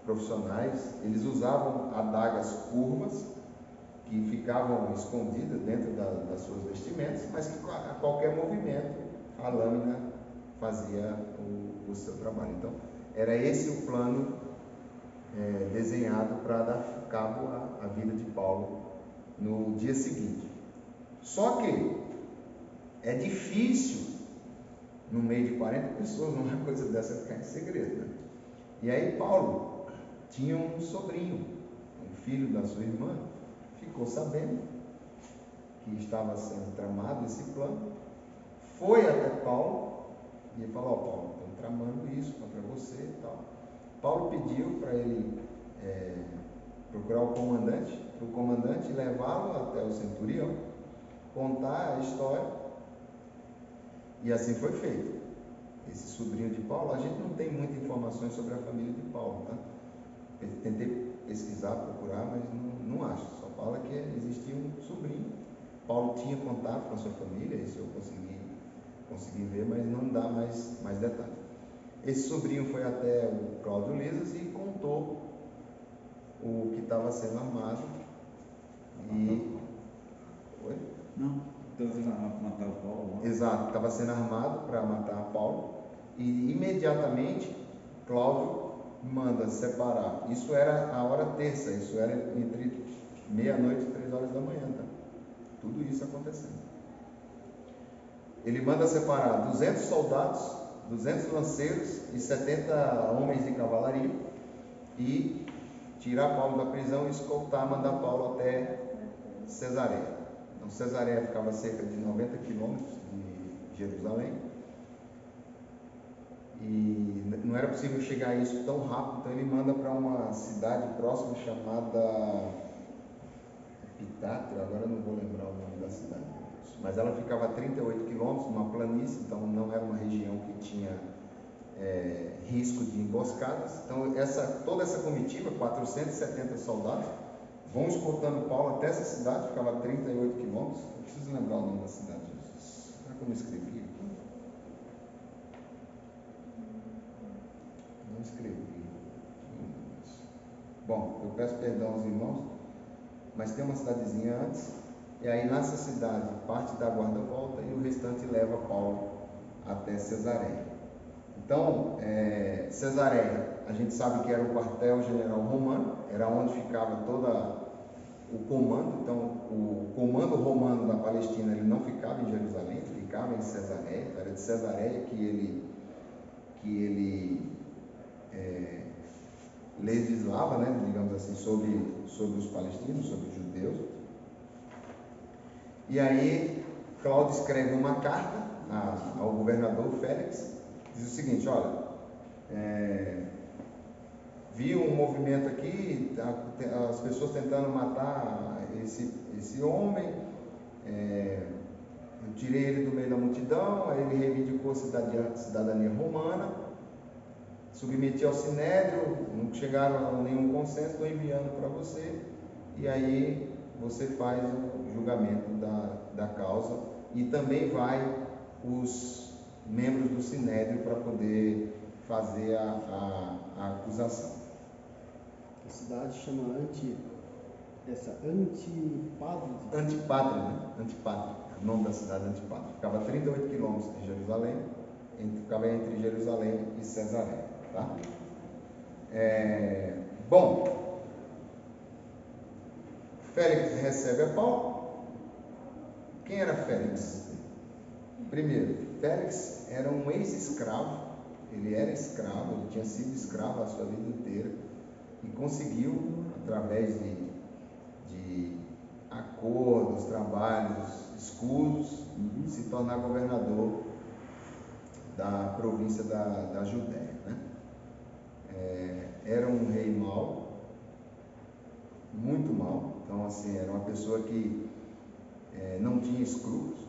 profissionais. Eles usavam adagas curvas, que ficavam escondidas dentro das suas vestimentas, mas que a qualquer movimento a lâmina fazia o seu trabalho. Então, era esse o plano desenhado para dar cabo à vida de Paulo no dia seguinte. Só que é difícil, no meio de 40 pessoas, uma coisa dessa ficar em segredo, né? E aí Paulo tinha um sobrinho, um filho da sua irmã, ficou sabendo que estava sendo tramado esse plano, foi até Paulo e falou: Paulo, estão tramando isso contra você e tal. Paulo pediu para ele procurar o comandante, para o comandante levá-lo até o centurião, contar a história, e assim foi feito. Esse sobrinho de Paulo, a gente não tem muitas informações sobre a família de Paulo, tá? Eu tentei pesquisar, procurar, mas não acho. Só fala que existia um sobrinho. Paulo tinha contato com a sua família, isso eu consegui ver, mas não dá mais detalhes. Esse sobrinho foi até o Cláudio Lisas e contou o que estava sendo armado. E... Oi? Não, estava sendo matar o Paulo. Exato, estava sendo armado para matar Paulo. E imediatamente Cláudio manda separar. Isso era a hora terça, isso era entre meia-noite e 3 horas da manhã, tá? Tudo isso acontecendo. Ele manda separar 200 soldados, 200 lanceiros e 70 homens de cavalaria e tirar Paulo da prisão e escoltar, mandar Paulo até Cesareia. Então, Cesareia ficava a cerca de 90 quilômetros de Jerusalém. E não era possível chegar a isso tão rápido, então ele manda para uma cidade próxima chamada Pitátria, agora eu não vou lembrar o nome da cidade, mas ela ficava a 38 quilômetros, numa planície, então não era uma região que tinha risco de emboscadas. Então toda essa comitiva, 470 soldados, vão escoltando Paulo até essa cidade, ficava a 38 quilômetros. Eu preciso lembrar o nome da cidade. Será que eu não escrevi? Não escrevi. Bom, eu peço perdão aos irmãos, mas tem uma cidadezinha antes, e aí nessa cidade parte da guarda volta e o restante leva Paulo até Cesareia. Então, Cesareia, a gente sabe que era o quartel-general romano, era onde ficava todo o comando. Então, o comando romano da Palestina, ele não ficava em Jerusalém, ele ficava em Cesareia. Era de Cesareia que ele legislava, né, digamos assim, sobre os palestinos, sobre os judeus. E aí Cláudio escreve uma carta ao governador Félix, diz o seguinte: olha, viu um movimento aqui, as pessoas tentando matar esse homem, eu tirei ele do meio da multidão, aí ele reivindicou a cidadania romana, submeti ao sinédrio, não chegaram a nenhum consenso, estou enviando para você, e aí você faz o julgamento da causa, e também vai os membros do sinédrio para poder fazer a acusação. A cidade chama Antipátria, né? Antipátria, o nome da cidade Antipátria. Ficava a 38 quilômetros de Jerusalém, ficava entre Jerusalém e Cesareia, tá? Bom, Félix recebe a Paulo. Quem era Félix? Primeiro, Félix era um ex-escravo, ele era escravo, ele tinha sido escravo a sua vida inteira e conseguiu, através de acordos, trabalhos escusos, se tornar governador da província da Judéia, né? Era um rei mau, muito mau, então assim, era uma pessoa que não tinha escrúpulos,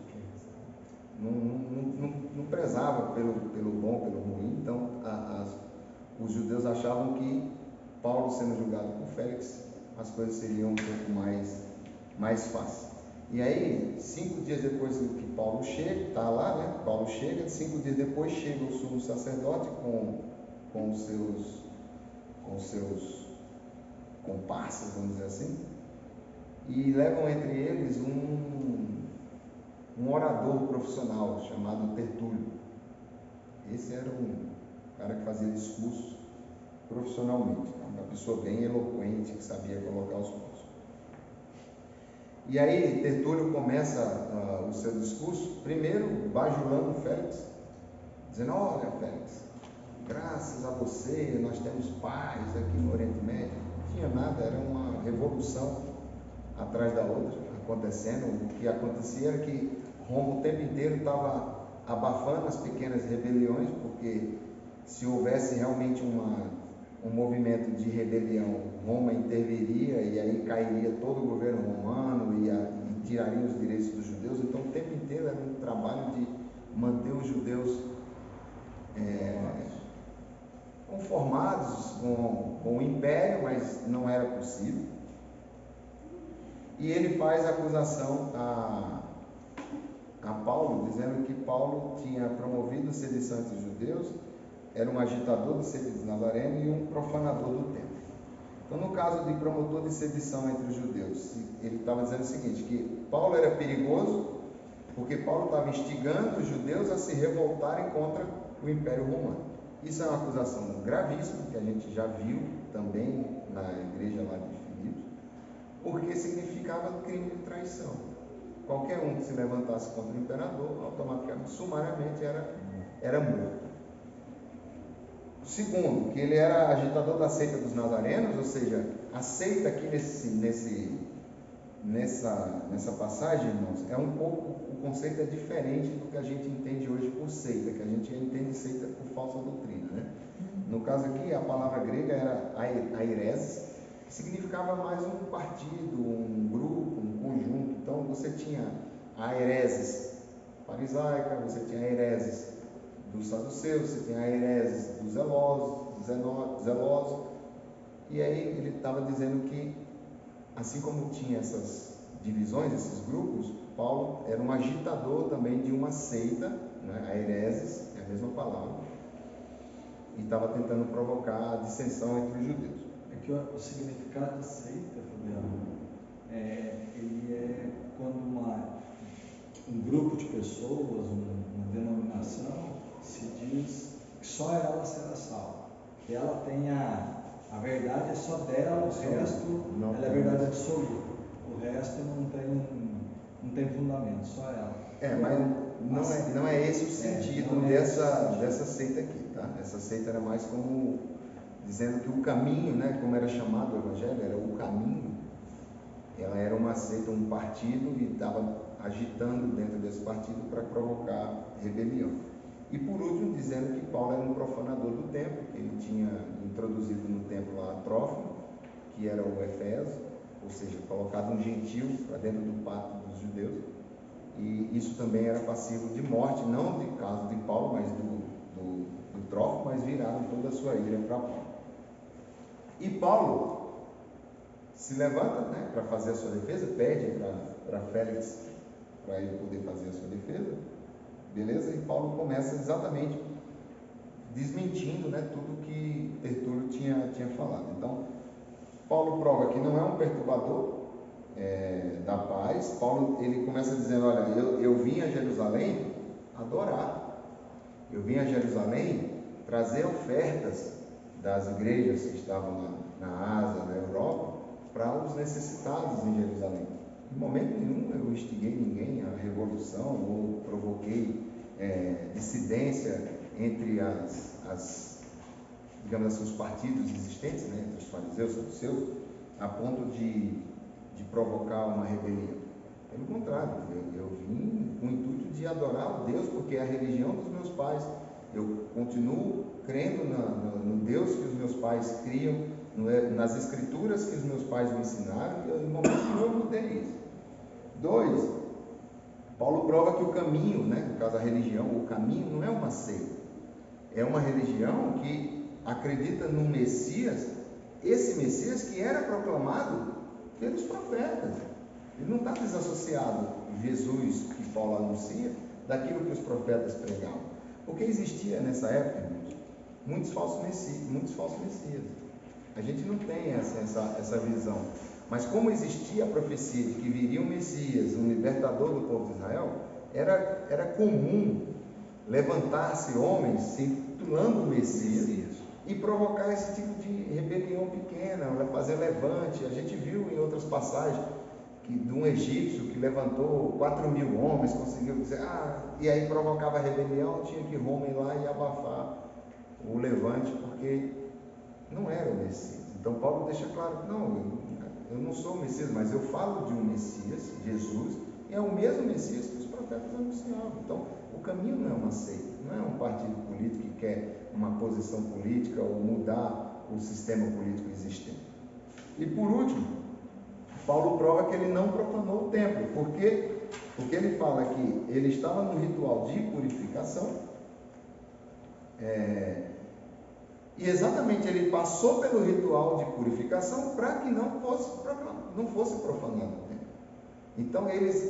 não prezava pelo bom, pelo ruim. Então os judeus achavam que Paulo sendo julgado por Félix, as coisas seriam um pouco mais fáceis. E aí, 5 dias depois que Paulo chega, está lá, né? Paulo chega, 5 dias depois chega o sumo sacerdote com os seus comparsas, vamos dizer assim, e levam entre eles um orador profissional chamado Tertúlio. Esse era um cara que fazia discursos profissionalmente, uma pessoa bem eloquente, que sabia colocar os pontos. E aí Tertúlio começa o seu discurso, primeiro bajulando Félix, dizendo: olha, Félix, graças a você nós temos paz aqui no Oriente Médio. Não tinha nada, era uma revolução atrás da outra acontecendo. O que acontecia era que Roma o tempo inteiro estava abafando as pequenas rebeliões, porque se houvesse realmente um movimento de rebelião, Roma interviria e aí cairia todo o governo romano e tiraria os direitos dos judeus. Então o tempo inteiro era um trabalho de manter os judeus conformados com o império, mas não era possível. E ele faz a acusação a Paulo, dizendo que Paulo tinha promovido sedição entre os judeus, era um agitador do sede de Nazareno e um profanador do templo. Então, no caso de promotor de sedição entre os judeus, ele estava dizendo o seguinte, que Paulo era perigoso porque Paulo estava instigando os judeus a se revoltarem contra o Império Romano. Isso é uma acusação gravíssima, que a gente já viu também na igreja lá de Filipos, porque significava crime de traição. Qualquer um que se levantasse contra o imperador, automaticamente, sumariamente, era morto. Segundo, que ele era agitador da seita dos nazarenos, ou seja, a seita aqui nessa passagem, irmãos, é um pouco, o conceito é diferente do que a gente entende hoje por seita, que a gente entende seita por falsa doutrina, né? No caso aqui, a palavra grega era aireses, que significava mais um partido, um grupo, um conjunto. Então você tinha a aireses farisaica, você tinha a aireses dos saduceus, você tinha a aireses dos zelosos, e aí ele estava dizendo que, assim como tinha essas divisões, esses grupos, Paulo era um agitador também de uma seita, né? A hereses é a mesma palavra, e estava tentando provocar a dissensão entre os judeus. É que o significado de seita, Fabiano, ele é quando um grupo de pessoas, uma denominação, se diz que só ela será salva, que ela tem a verdade é só dela, o resto ela é verdade absoluta, o resto não tem fundamento, só ela. Mas não é esse o sentido dessa seita aqui, tá? Essa seita era mais como dizendo que o caminho, né, como era chamado o evangelho, era o caminho. Ela era uma seita, um partido, e estava agitando dentro desse partido para provocar rebelião. E por último, dizendo que Paulo era um profanador do templo, que ele tinha introduzido no templo lá Trófimo, que era o Efésio, ou seja, colocado um gentil para dentro do pacto dos judeus, e isso também era passivo de morte, não de caso de Paulo, mas do Trófimo, mas viraram toda a sua ira para Paulo. E Paulo se levanta, né, para fazer a sua defesa, pede para Félix para ele poder fazer a sua defesa, beleza? E Paulo começa exatamente desmentindo, né, tudo que Tertúlio tinha falado. Então, Paulo prova que não é um perturbador da paz. Paulo, ele começa dizendo, olha, eu vim a Jerusalém adorar, eu vim a Jerusalém trazer ofertas das igrejas que estavam na Ásia, na Europa, para os necessitados em Jerusalém. Em momento nenhum eu instiguei ninguém à revolução ou provoquei dissidência entre digamos assim, os partidos existentes, né, entre os fariseus e os saduceus, a ponto de provocar uma rebelião. Pelo contrário, eu vim com o intuito de adorar o Deus, porque é a religião dos meus pais. Eu continuo crendo no Deus que os meus pais criam, nas escrituras que os meus pais me ensinaram, e no momento que eu mudei isso. 2, Paulo prova que o caminho, né, no caso a religião, o caminho não é uma seita, é uma religião que acredita no Messias, esse Messias que era proclamado pelos profetas. Ele não está desassociado, Jesus, que Paulo anuncia, daquilo que os profetas pregavam. Porque existia nessa época, irmãos, muitos falsos messias. A gente não tem essa visão. Mas como existia a profecia de que viria um Messias, um libertador do povo de Israel, era comum levantar-se homens se intitulando o Messias e provocar esse tipo de rebelião pequena, fazer levante. A gente viu em outras passagens de um egípcio que levantou 4.000 homens, conseguiu dizer, e aí provocava a rebelião, tinha que Roma ir lá e abafar o levante, porque não era o Messias. Então Paulo deixa claro que não, eu não sou o Messias, mas eu falo de um Messias, Jesus, e é o mesmo Messias que os profetas anunciavam. Então o caminho não é uma seita, não é um partido político que quer uma posição política ou mudar o sistema político existente. E por último, Paulo prova que ele não profanou o templo. Por quê? Porque ele fala que ele estava no ritual de purificação, e exatamente ele passou pelo ritual de purificação para que não fosse profanado o templo. Então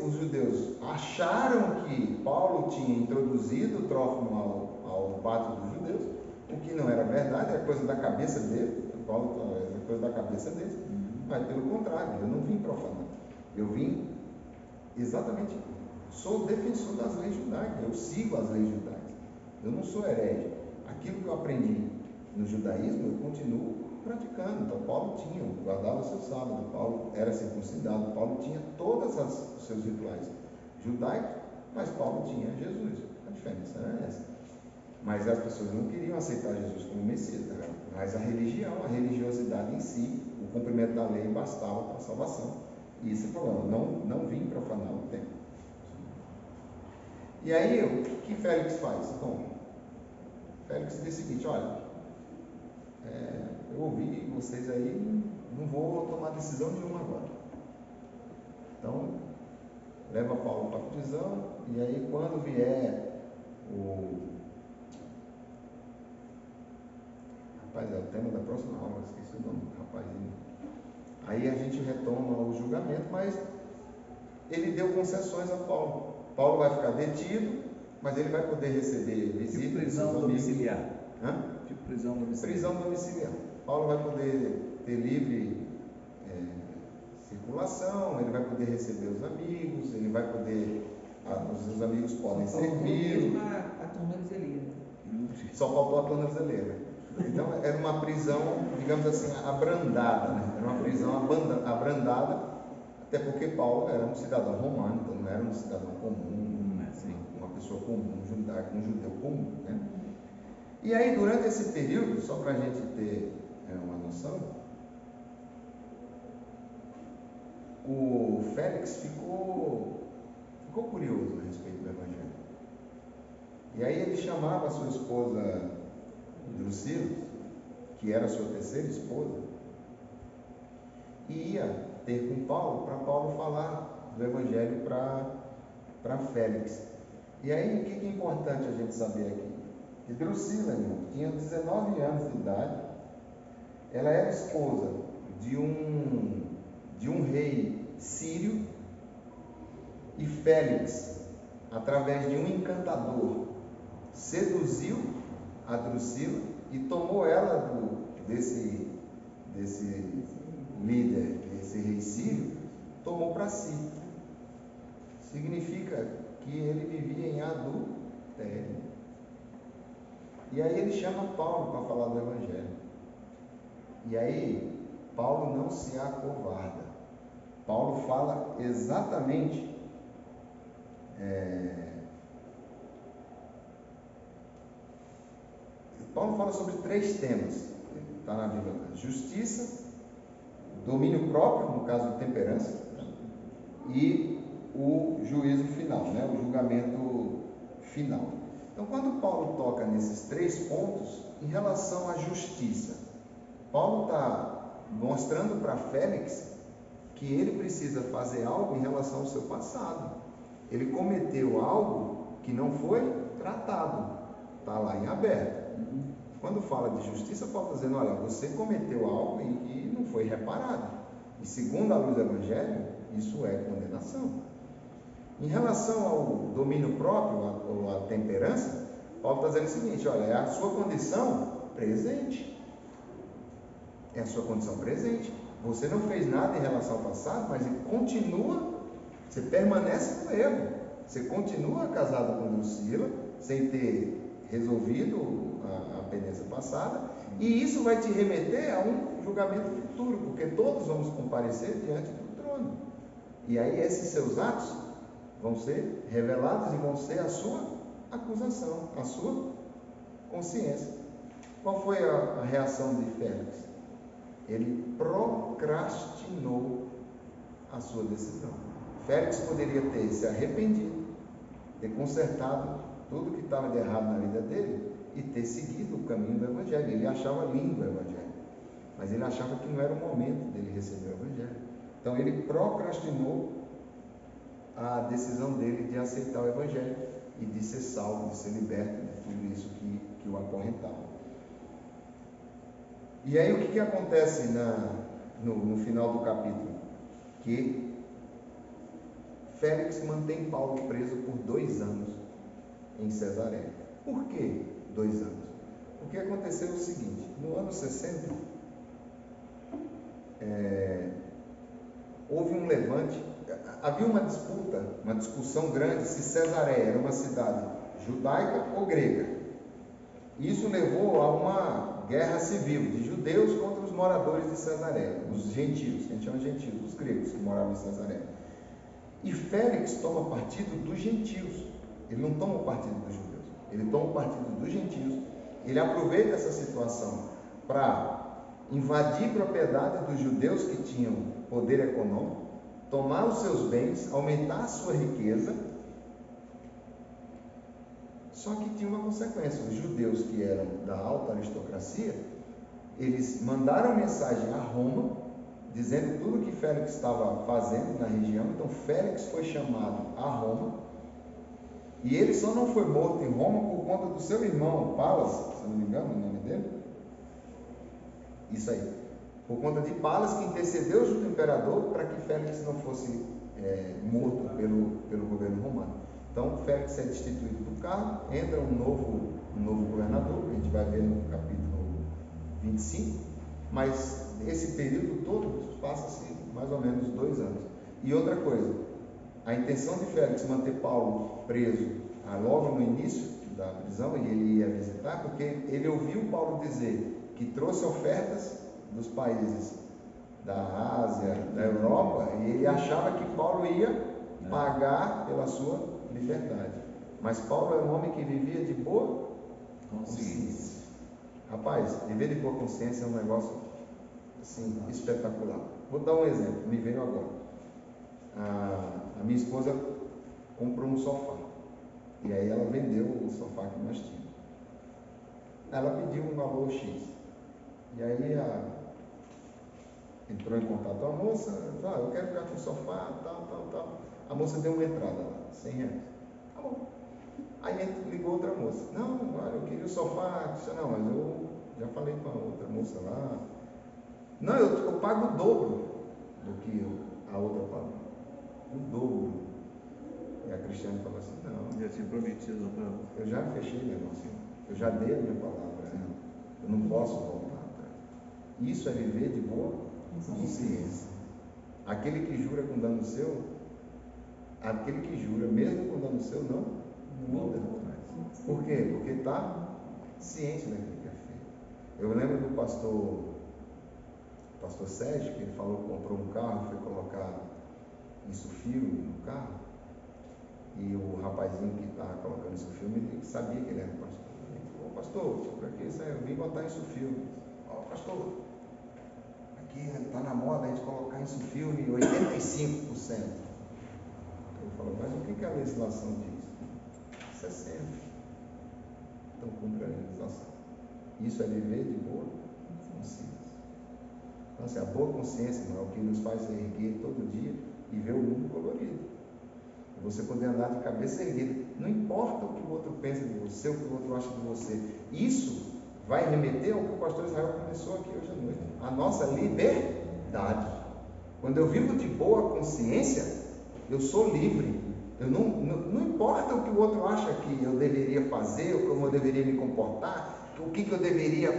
os judeus, acharam que Paulo tinha introduzido o Trófimo ao pátio dos judeus, o que não era verdade, era coisa da cabeça dele. Paulo era coisa da cabeça dele. Mas pelo contrário, eu não vim profanar, eu vim exatamente, sou defensor das leis judaicas, eu sigo as leis judaicas, eu não sou herege. Aquilo que eu aprendi no judaísmo, eu continuo praticando. Então Paulo guardava o seu sábado, Paulo era circuncidado, Paulo tinha todos os seus rituais judaicos, mas Paulo tinha Jesus. A diferença era essa. Mas as pessoas não queriam aceitar Jesus como Messias, né? Mas a religiosidade em si, o cumprimento da lei bastava para a salvação. E isso falando, não vim profanar o templo. E aí, o que Félix faz? Bom, Félix diz o seguinte, olha, eu ouvi vocês aí, não vou tomar decisão nenhuma agora. Então, leva Paulo para a prisão, e aí quando vier Rapaz, é o tema da próxima aula, esqueci o nome do rapazinho. Aí a gente retoma o julgamento, mas ele deu concessões a Paulo. Paulo vai ficar detido, mas ele vai poder receber visitas. Tipo prisão domiciliar. Tipo prisão domiciliar. Paulo vai poder ter livre circulação, ele vai poder receber os amigos, ele vai poder. Os amigos podem servi-lo. A tornozeleira. Só faltou a tornozeleira. Então era uma prisão, digamos assim, abrandada, né? Era uma prisão abrandada, até porque Paulo era um cidadão romano, então não era um cidadão comum, assim, uma pessoa comum, um judeu comum, né? E aí durante esse período, só para a gente ter uma noção, o Félix ficou curioso a respeito do Evangelho. E aí ele chamava a sua esposa Drusila que era sua terceira esposa, e ia ter com Paulo, para Paulo falar do Evangelho para Félix. E aí, o que é importante a gente saber aqui? Que Drusila, irmão, tinha 19 anos de idade, ela era esposa de um rei sírio, e Félix, através de um encantador, seduziu a Drusila e tomou ela desse líder, desse rei sírio, tomou para si. Significa que ele vivia em adultério. E aí ele chama Paulo para falar do Evangelho. E aí Paulo não se acovarda. Paulo fala exatamente Paulo fala sobre 3 temas. Está na Bíblia: justiça, domínio próprio, no caso de temperança, e o juízo final, né? O julgamento final. Então, quando Paulo toca nesses 3 pontos, em relação à justiça, Paulo está mostrando para Félix que ele precisa fazer algo em relação ao seu passado. Ele cometeu algo que não foi tratado, está lá em aberto. Quando fala de justiça, Paulo está dizendo: olha, você cometeu algo e não foi reparado. E segundo a luz do Evangelho, isso é condenação. Em relação ao domínio próprio, ou à temperança, Paulo está dizendo o seguinte: olha, é a sua condição presente. É a sua condição presente. Você não fez nada em relação ao passado, mas continua, você permanece no erro. Você continua casado com Drusila, sem ter resolvido a pendença passada, e isso vai te remeter a um julgamento futuro, porque todos vamos comparecer diante do trono. E aí esses seus atos vão ser revelados e vão ser a sua acusação, a sua consciência. Qual foi a reação de Félix? Ele procrastinou a sua decisão. Félix poderia ter se arrependido, ter consertado tudo que estava de errado na vida dele e ter seguido o caminho do Evangelho. Ele achava lindo o Evangelho, mas ele achava que não era o momento dele receber o Evangelho. Então ele procrastinou a decisão dele de aceitar o Evangelho e de ser salvo, de ser liberto de tudo isso que o acorrentava. E aí o que acontece no final do capítulo? Que Félix mantém Paulo preso por 2 anos em Cesareia. Por que 2 anos? Porque aconteceu o seguinte: no ano 60, houve um levante, havia uma disputa, uma discussão grande se Cesareia era uma cidade judaica ou grega. Isso levou a uma guerra civil de judeus contra os moradores de Cesareia, os gentios, que a gente chama de gentios, os gregos que moravam em Cesareia. E Félix toma partido dos gentios, ele não toma o partido dos judeus, ele toma o partido dos gentios. Ele aproveita essa situação para invadir propriedade dos judeus que tinham poder econômico, tomar os seus bens, aumentar a sua riqueza. Só que tinha uma consequência: os judeus que eram da alta aristocracia, eles mandaram mensagem a Roma, dizendo tudo o que Félix estava fazendo na região. Então Félix foi chamado a Roma, e ele só não foi morto em Roma por conta do seu irmão Palas, se não me engano o nome dele, isso aí, por conta de Palas, que intercedeu junto ao imperador para que Félix não fosse morto pelo governo romano. Então Félix é destituído do cargo, entra um novo governador, a gente vai ver no capítulo 25, mas esse período todo passa-se mais ou menos 2 anos. E outra coisa, a intenção de Félix manter Paulo preso logo no início da prisão, e ele ia visitar, porque ele ouviu Paulo dizer que trouxe ofertas dos países da Ásia, da Europa, e ele achava que Paulo ia pagar pela sua liberdade. Mas Paulo era um homem que vivia de boa consciência. Rapaz, viver de boa consciência é um negócio assim, espetacular. Vou dar um exemplo, me veio agora. A minha esposa comprou um sofá, e aí ela vendeu o sofá que nós tínhamos. Ela pediu um valor X, E aí entrou em contato com a moça, falou, eu quero ficar com o sofá, tal. A moça deu uma entrada lá, R$100. Tá bom. Aí ligou outra moça. Não, olha, eu queria o sofá. Disse, não, mas eu já falei com a outra moça lá. Não, eu pago o dobro do que a outra pagou. O dobro. E a Cristiane falou assim, não. Já tinha prometido para ela. Eu já fechei o negócio. Eu já dei a minha palavra a ela. Eu não posso voltar atrás. Isso é viver de boa consciência. Aquele que jura com dano seu, aquele que jura mesmo com dano seu, não muda. Por quê? Porque está ciente daquilo que é feito. Eu lembro do pastor Sérgio, que ele falou que comprou um carro, foi colocar insufil no carro, e o rapazinho que estava colocando insufil, ele sabia que ele era pastor. Ele falou, pastor, por aqui eu vim botar insufil. Ó, pastor, aqui está na moda a gente colocar insufil em 85%. Ele falou, mas o que a legislação diz? 60%. Então cumpre a legislação. Isso é viver de boa consciência. Então, assim, a boa consciência, irmão, é o que nos faz erguer todo dia e ver o mundo colorido. Você poder andar de cabeça erguida. Não importa o que o outro pensa de você, o que o outro acha de você. Isso vai remeter ao que o pastor Israel começou aqui hoje à noite. A nossa liberdade. Quando eu vivo de boa consciência, eu sou livre. Não importa o que o outro acha que eu deveria fazer, ou como eu deveria me comportar, o que eu deveria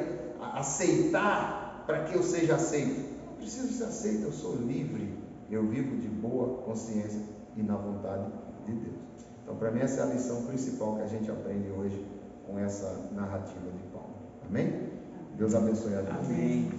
aceitar para que eu seja aceito. Eu não preciso ser aceito, eu sou livre. Eu vivo de boa consciência e na vontade de Deus. Então, para mim, essa é a lição principal que a gente aprende hoje com essa narrativa de Paulo. Amém? Deus abençoe a todos. Amém.